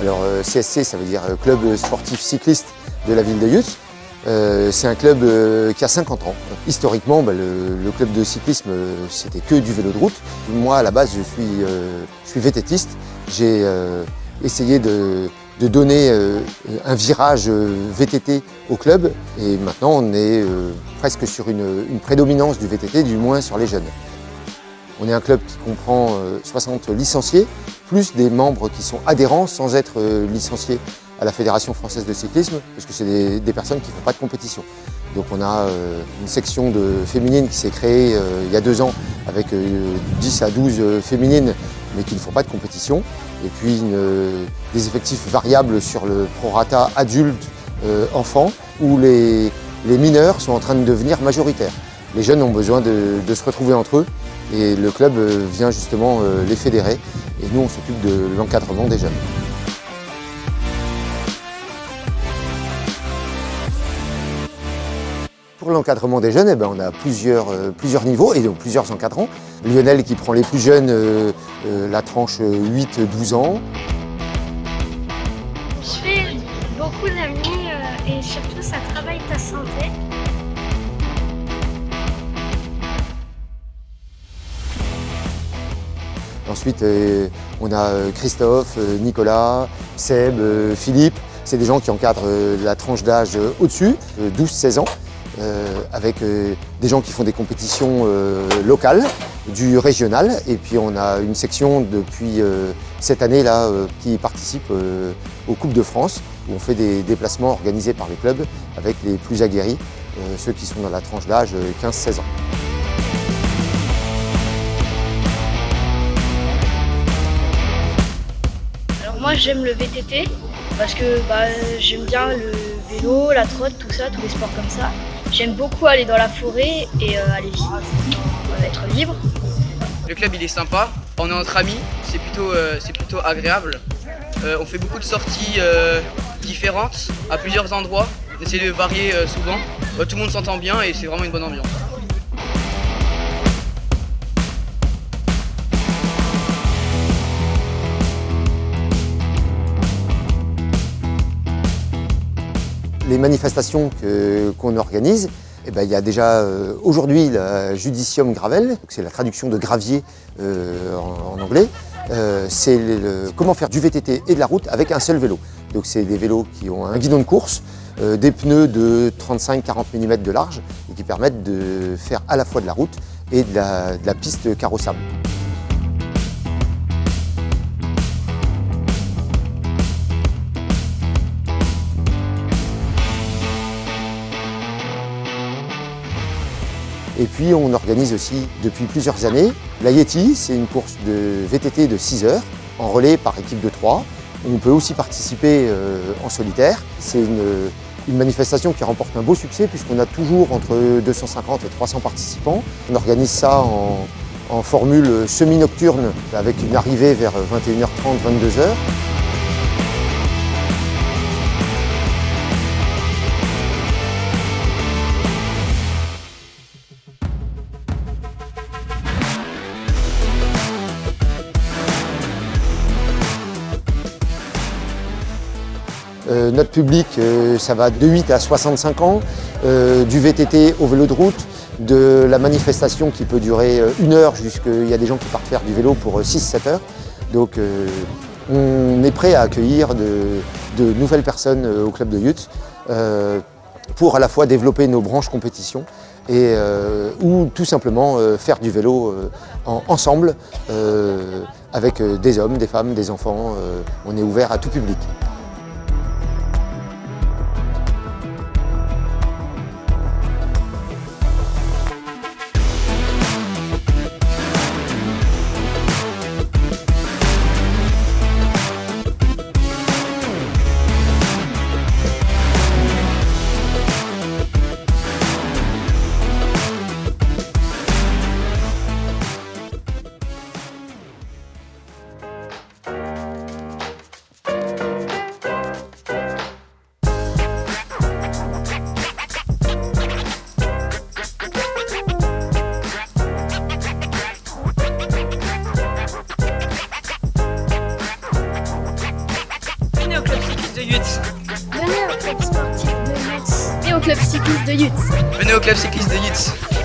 Alors CSC, ça veut dire Club Sportif Cycliste de la ville de Yutz. C'est un club qui a 50 ans. Historiquement, le club de cyclisme, c'était que du vélo de route. Moi, à la base, je suis VTTiste. J'ai essayé de donner un virage VTT au club. Et maintenant, on est presque sur une prédominance du VTT, du moins sur les jeunes. On est un club qui comprend 60 licenciés, plus des membres qui sont adhérents sans être licenciés à la Fédération française de cyclisme, parce que c'est des personnes qui ne font pas de compétition. Donc on a une section féminine qui s'est créée il y a 2 ans avec 10 à 12 féminines, mais qui ne font pas de compétition. Et puis des effectifs variables sur le prorata adulte-enfant, où les mineurs sont en train de devenir majoritaires. Les jeunes ont besoin de se retrouver entre eux, et le club vient justement les fédérer. Et nous, on s'occupe de l'encadrement des jeunes. Pour l'encadrement des jeunes, on a plusieurs niveaux et donc plusieurs encadrants. Lionel qui prend les plus jeunes, la tranche 8-12 ans. Je fais beaucoup d'amis et surtout ça travaille ta santé. Ensuite, on a Christophe, Nicolas, Seb, Philippe. C'est des gens qui encadrent la tranche d'âge au-dessus, 12-16 ans. Avec des gens qui font des compétitions locales, du régional, et puis on a une section depuis cette année-là qui participe aux Coupes de France, où on fait des déplacements organisés par les clubs avec les plus aguerris, ceux qui sont dans la tranche d'âge 15-16 ans. Alors moi j'aime le VTT parce que j'aime bien le vélo, la trotte, tout ça, tous les sports comme ça. J'aime beaucoup aller dans la forêt et aller vite, être libre. Le club il est sympa, on est entre amis, c'est plutôt agréable. On fait beaucoup de sorties différentes à plusieurs endroits, on essaie de varier souvent. Tout le monde s'entend bien et c'est vraiment une bonne ambiance. Les manifestations qu'on organise, il y a déjà aujourd'hui la Judicium Gravel, c'est la traduction de gravier en anglais. C'est comment faire du VTT et de la route avec un seul vélo. Donc c'est des vélos qui ont un guidon de course, des pneus de 35-40 mm de large et qui permettent de faire à la fois de la route et de la piste carrossable. Et puis on organise aussi depuis plusieurs années la Yeti, c'est une course de VTT de 6 heures en relais par équipe de 3. On peut aussi participer en solitaire. C'est une manifestation qui remporte un beau succès puisqu'on a toujours entre 250 et 300 participants. On organise ça en formule semi-nocturne avec une arrivée vers 21h30, 22h. Notre public, ça va de 8 à 65 ans, du VTT au vélo de route, de la manifestation qui peut durer 1 heure jusqu'il y a des gens qui partent faire du vélo pour 6-7 heures. Donc on est prêt à accueillir de nouvelles personnes au club de Yutz pour à la fois développer nos branches compétition et ou tout simplement faire du vélo ensemble avec des hommes, des femmes, des enfants. On est ouvert à tout public. au club cycliste de Yutz. Venez au club cycliste de Yutz.